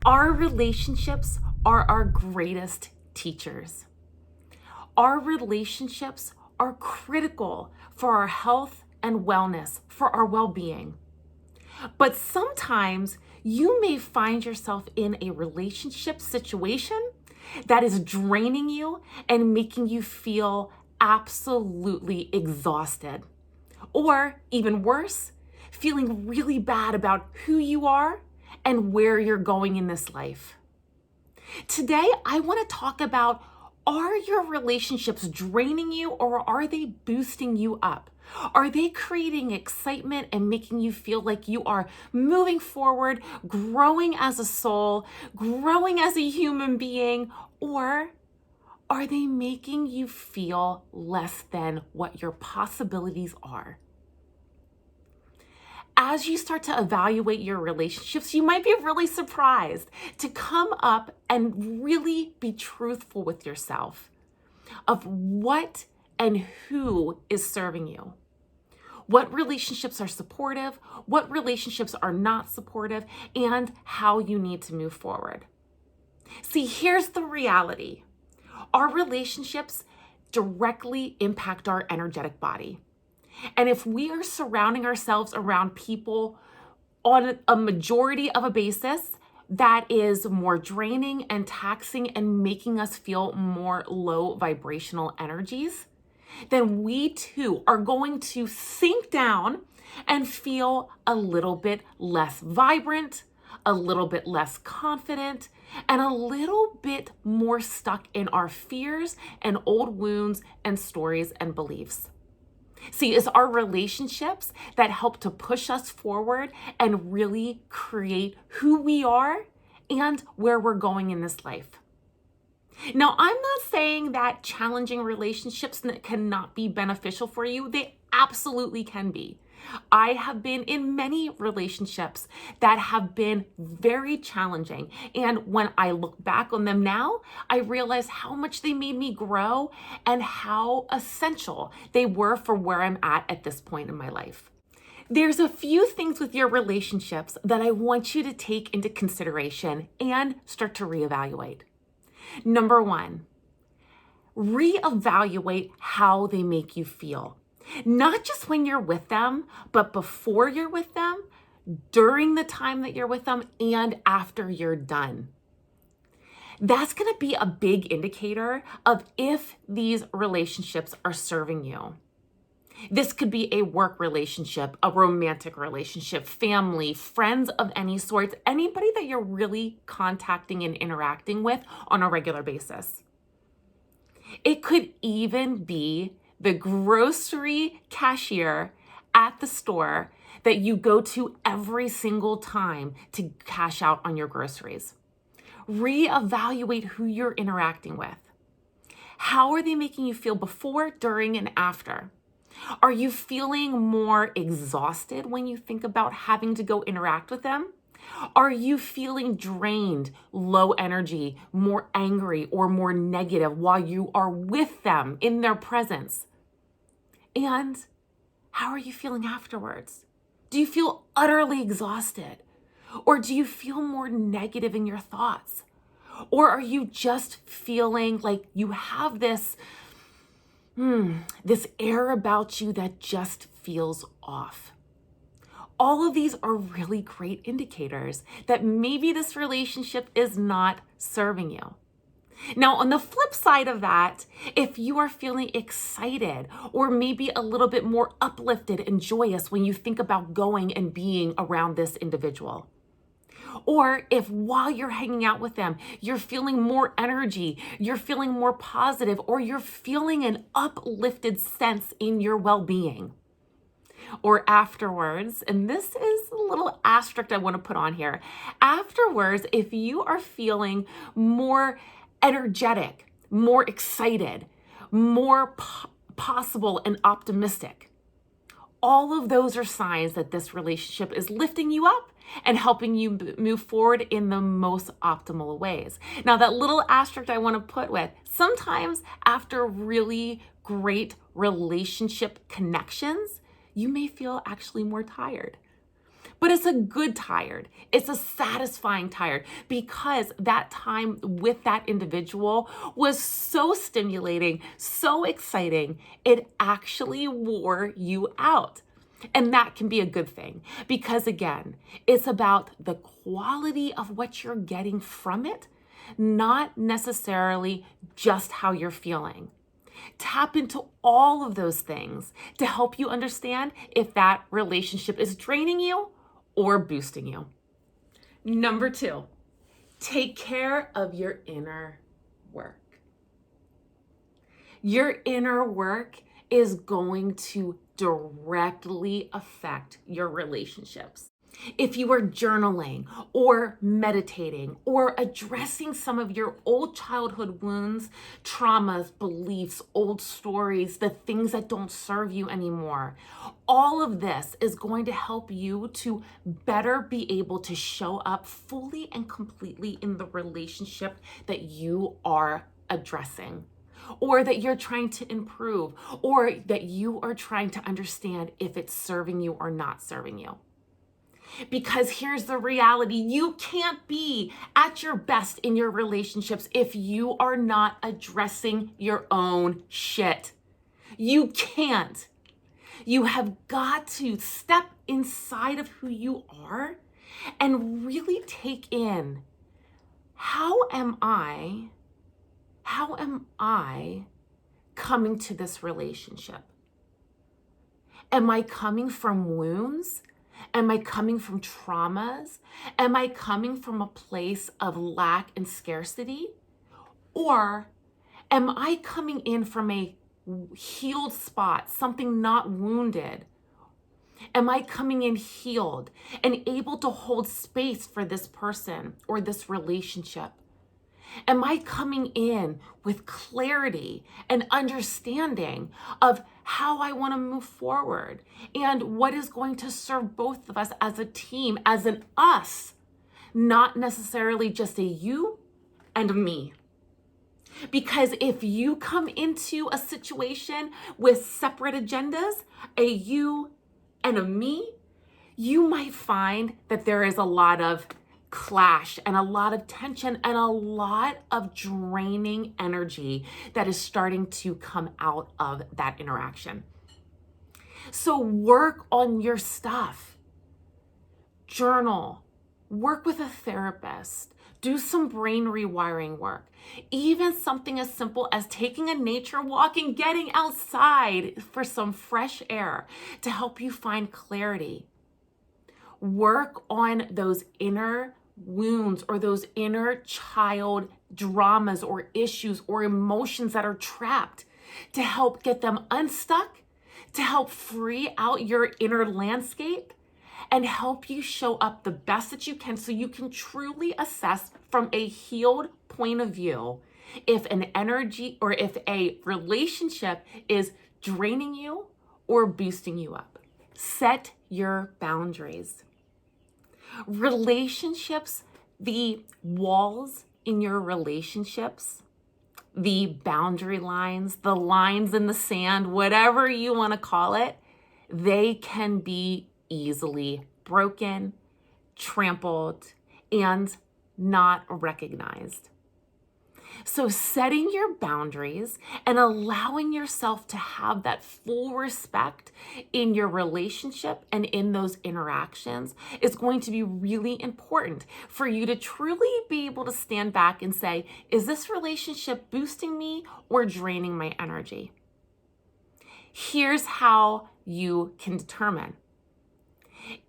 Our relationships are our greatest teachers. Our relationships are critical for our health and wellness, for our well-being. But sometimes you may find yourself in a relationship situation that is draining you and making you feel absolutely exhausted. Or even worse, feeling really bad about who you are and where you're going in this life. Today, I want to talk about, are your relationships draining you or are they boosting you up? Are they creating excitement and making you feel like you are moving forward, growing as a soul, growing as a human being, or are they making you feel less than what your possibilities are? As you start to evaluate your relationships, you might be really surprised to come up and really be truthful with yourself of what and who is serving you. What relationships are supportive, what relationships are not supportive, and how you need to move forward. See, here's the reality. Our relationships directly impact our energetic body. And if we are surrounding ourselves around people on a majority of a basis that is more draining and taxing and making us feel more low vibrational energies, then we too are going to sink down and feel a little bit less vibrant, a little bit less confident, and a little bit more stuck in our fears and old wounds and stories and beliefs. See, it's our relationships that help to push us forward and really create who we are and where we're going in this life. Now, I'm not saying that challenging relationships cannot be beneficial for you. They absolutely can be. I have been in many relationships that have been very challenging. And when I look back on them now, I realize how much they made me grow and how essential they were for where I'm at this point in my life. There's a few things with your relationships that I want you to take into consideration and start to reevaluate. Number one, reevaluate how they make you feel. Not just when you're with them, but before you're with them, during the time that you're with them, and after you're done. That's going to be a big indicator of if these relationships are serving you. This could be a work relationship, a romantic relationship, family, friends of any sort, anybody that you're really contacting and interacting with on a regular basis. It could even be the grocery cashier at the store that you go to every single time to cash out on your groceries. Reevaluate who you're interacting with. How are they making you feel before, during, and after? Are you feeling more exhausted when you think about having to go interact with them? Are you feeling drained, low energy, more angry, or more negative while you are with them in their presence? And how are you feeling afterwards? Do you feel utterly exhausted? Or do you feel more negative in your thoughts? Or are you just feeling like you have this air about you that just feels off? All of these are really great indicators that maybe this relationship is not serving you. Now, on the flip side of that, if you are feeling excited or maybe a little bit more uplifted and joyous when you think about going and being around this individual, or if while you're hanging out with them, you're feeling more energy, you're feeling more positive, or you're feeling an uplifted sense in your well-being. Or afterwards, and this is a little asterisk I want to put on here. Afterwards, if you are feeling more energetic, more excited, more possible and optimistic, all of those are signs that this relationship is lifting you up and helping you move forward in the most optimal ways. Now, that little asterisk I want to put with, sometimes after really great relationship connections, you may feel actually more tired. But it's a good tired. It's a satisfying tired because that time with that individual was so stimulating, so exciting, it actually wore you out. And that can be a good thing because, again, it's about the quality of what you're getting from it, not necessarily just how you're feeling. Tap into all of those things to help you understand if that relationship is draining you or boosting you. Number 2, take care of your inner work. Your inner work is going to directly affect your relationships. If you are journaling or meditating or addressing some of your old childhood wounds, traumas, beliefs, old stories, the things that don't serve you anymore, all of this is going to help you to better be able to show up fully and completely in the relationship that you are addressing, or that you're trying to improve, or that you are trying to understand if it's serving you or not serving you. Because here's the reality, you can't be at your best in your relationships if you are not addressing your own shit. You can't. You have got to step inside of who you are and really take in, how am I coming to this relationship? Am I coming from wounds? Am I coming from traumas? Am I coming from a place of lack and scarcity? Or am I coming in from a healed spot, something not wounded? Am I coming in healed and able to hold space for this person or this relationship? Am I coming in with clarity and understanding of how I want to move forward and what is going to serve both of us as a team, as an us, not necessarily just a you and a me? Because if you come into a situation with separate agendas, a you and a me, you might find that there is a lot of clash and a lot of tension and a lot of draining energy that is starting to come out of that interaction. So work on your stuff. Journal. Work with a therapist. Do some brain rewiring work. Even something as simple as taking a nature walk and getting outside for some fresh air to help you find clarity. Work on those inner wounds or those inner child dramas or issues or emotions that are trapped to help get them unstuck, to help free out your inner landscape and help you show up the best that you can so you can truly assess from a healed point of view if an energy or if a relationship is draining you or boosting you up. Set your boundaries. Relationships, the walls in your relationships, the boundary lines, the lines in the sand, whatever you want to call it, they can be easily broken, trampled, and not recognized. So setting your boundaries and allowing yourself to have that full respect in your relationship and in those interactions is going to be really important for you to truly be able to stand back and say, is this relationship boosting me or draining my energy? Here's how you can determine.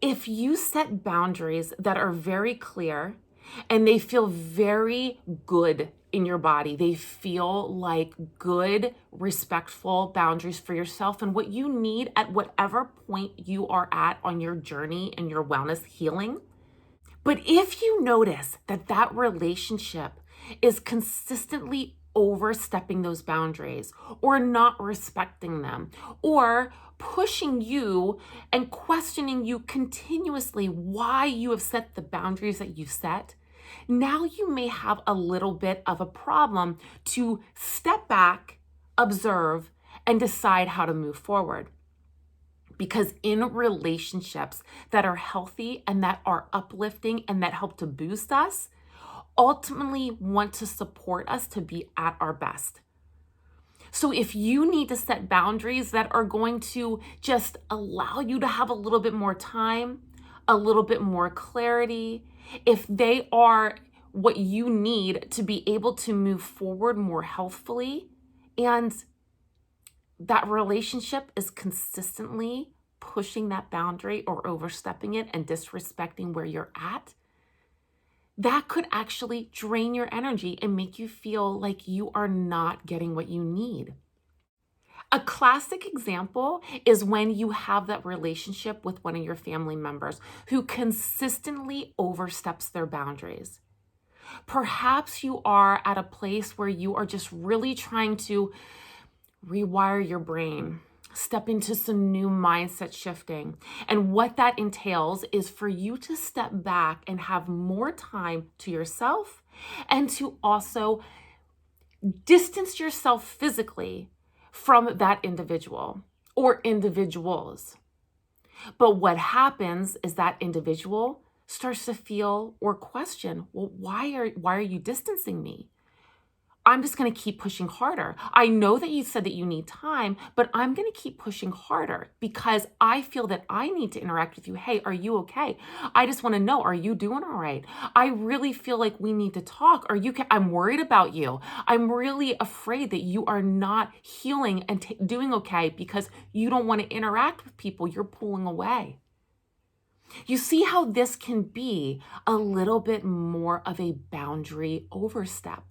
If you set boundaries that are very clear and they feel very good in your body, they feel like good, respectful boundaries for yourself and what you need at whatever point you are at on your journey and your wellness healing. But if you notice that that relationship is consistently overstepping those boundaries or not respecting them or pushing you and questioning you continuously why you have set the boundaries that you've set, now you may have a little bit of a problem to step back, observe, and decide how to move forward. Because in relationships that are healthy and that are uplifting and that help to boost us, ultimately want to support us to be at our best. So if you need to set boundaries that are going to just allow you to have a little bit more time, a little bit more clarity, if they are what you need to be able to move forward more healthfully, and that relationship is consistently pushing that boundary or overstepping it and disrespecting where you're at, that could actually drain your energy and make you feel like you are not getting what you need. A classic example is when you have that relationship with one of your family members who consistently oversteps their boundaries. Perhaps you are at a place where you are just really trying to rewire your brain, step into some new mindset shifting. And what that entails is for you to step back and have more time to yourself and to also distance yourself physically from that individual or individuals. But what happens is that individual starts to feel or question, well, why are you distancing me? I'm just going to keep pushing harder. I know that you said that you need time, but I'm going to keep pushing harder because I feel that I need to interact with you. Hey, are you okay? I just want to know, are you doing all right? I really feel like we need to talk. I'm worried about you. I'm really afraid that you are not healing and doing okay because you don't want to interact with people. You're pulling away. You see how this can be a little bit more of a boundary overstep,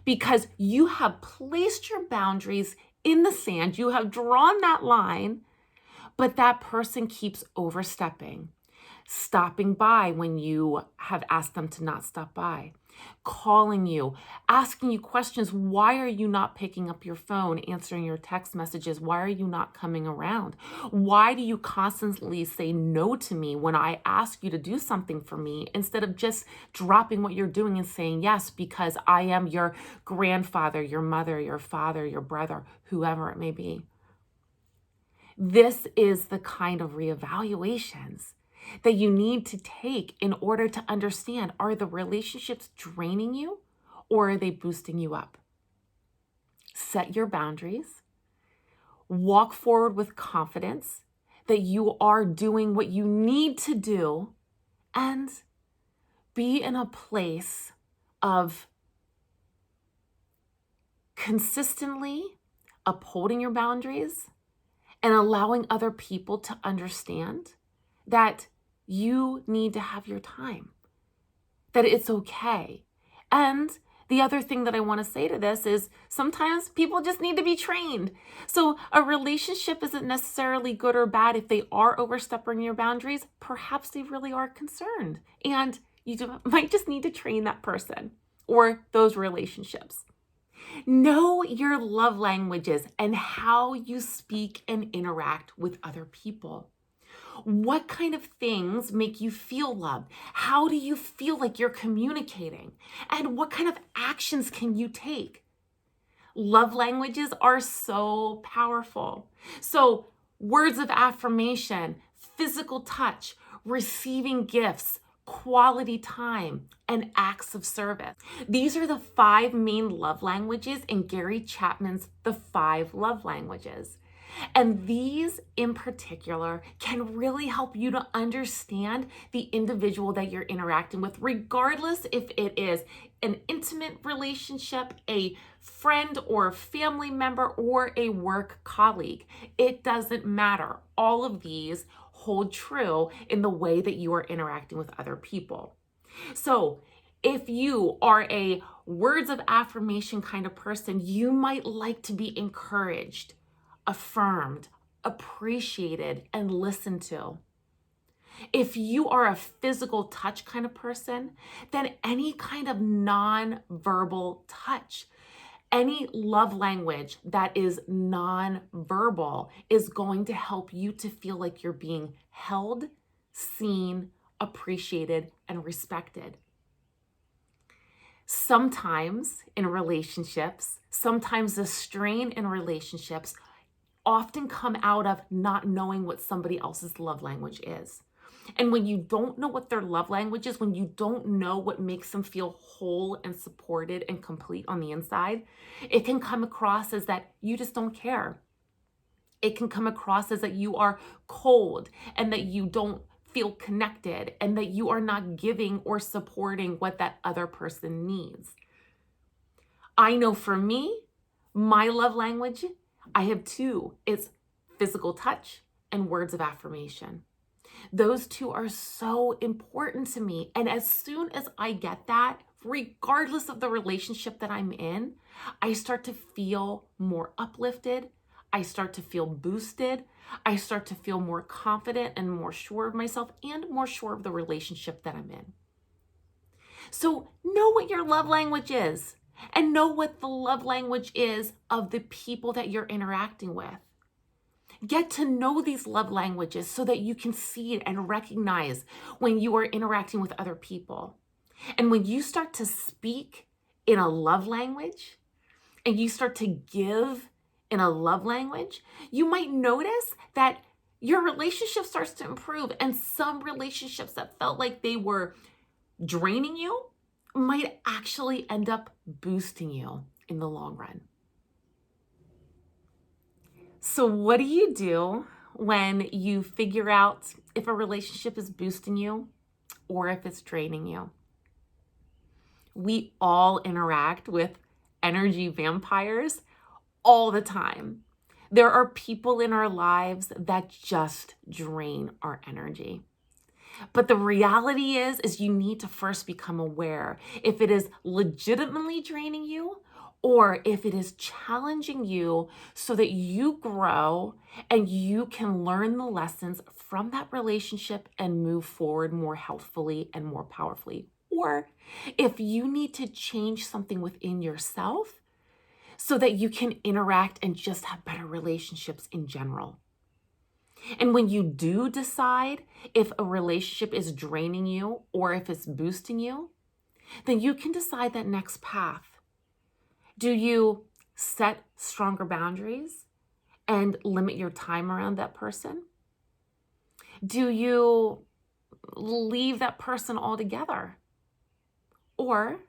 because you have placed your boundaries in the sand, you have drawn that line, but that person keeps overstepping, stopping by when you have asked them to not stop by, calling you, asking you questions. Why are you not picking up your phone, answering your text messages? Why are you not coming around? Why do you constantly say no to me when I ask you to do something for me instead of just dropping what you're doing and saying yes because I am your grandfather, your mother, your father, your brother, whoever it may be? This is the kind of reevaluations that you need to take in order to understand, are the relationships draining you or are they boosting you up? Set your boundaries, walk forward with confidence that you are doing what you need to do, and be in a place of consistently upholding your boundaries and allowing other people to understand that you need to have your time, that it's okay. And the other thing that I want to say to this is sometimes people just need to be trained. So a relationship isn't necessarily good or bad if they are overstepping your boundaries. Perhaps they really are concerned, and you might just need to train that person or those relationships. Know your love languages and how you speak and interact with other people. What kind of things make you feel loved? How do you feel like you're communicating? And what kind of actions can you take? Love languages are so powerful. So, words of affirmation, physical touch, receiving gifts, quality time, and acts of service. These are the 5 main love languages in Gary Chapman's The 5 Love Languages. And these in particular can really help you to understand the individual that you're interacting with, regardless if it is an intimate relationship, a friend or family member, or a work colleague. It doesn't matter. All of these hold true in the way that you are interacting with other people. So if you are a words of affirmation kind of person, you might like to be encouraged, affirmed, appreciated, and listened to. If you are a physical touch kind of person, then any kind of non-verbal touch, any love language that is non-verbal is going to help you to feel like you're being held, seen, appreciated, and respected. Sometimes in relationships, sometimes the strain in relationships often come out of not knowing what somebody else's love language is. And when you don't know what their love language is, when you don't know what makes them feel whole and supported and complete on the inside, it can come across as that you just don't care. It can come across as that you are cold and that you don't feel connected and that you are not giving or supporting what that other person needs. I know for me, my love language, I have two. It's physical touch and words of affirmation. Those two are so important to me. And as soon as I get that, regardless of the relationship that I'm in, I start to feel more uplifted. I start to feel boosted. I start to feel more confident and more sure of myself and more sure of the relationship that I'm in. So know what your love language is and know what the love language is of the people that you're interacting with. Get to know these love languages so that you can see it and recognize when you are interacting with other people. And when you start to speak in a love language and you start to give in a love language, you might notice that your relationship starts to improve. And some relationships that felt like they were draining you might actually end up boosting you in the long run. So what do you do when you figure out if a relationship is boosting you or if it's draining you? We all interact with energy vampires all the time. There are people in our lives that just drain our energy. But the reality is you need to first become aware if it is legitimately draining you or if it is challenging you so that you grow and you can learn the lessons from that relationship and move forward more healthfully and more powerfully. Or if you need to change something within yourself so that you can interact and just have better relationships in general. And when you do decide if a relationship is draining you or if it's boosting you, then you can decide that next path. Do you set stronger boundaries and limit your time around that person? Do you leave that person altogether? Or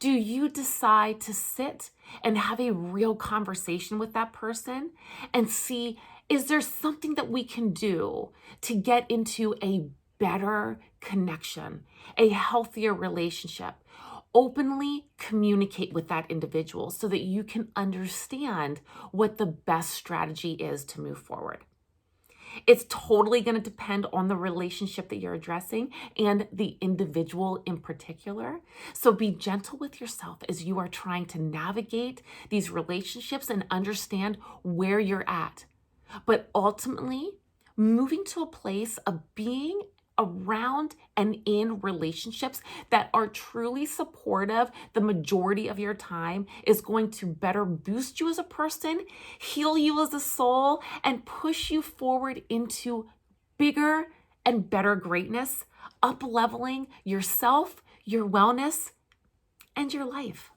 do you decide to sit and have a real conversation with that person and see, is there something that we can do to get into a better connection, a healthier relationship? Openly communicate with that individual so that you can understand what the best strategy is to move forward. It's totally going to depend on the relationship that you're addressing and the individual in particular. So be gentle with yourself as you are trying to navigate these relationships and understand where you're at. But ultimately, moving to a place of being around and in relationships that are truly supportive the majority of your time is going to better boost you as a person, heal you as a soul, and push you forward into bigger and better greatness, up-leveling yourself, your wellness, and your life.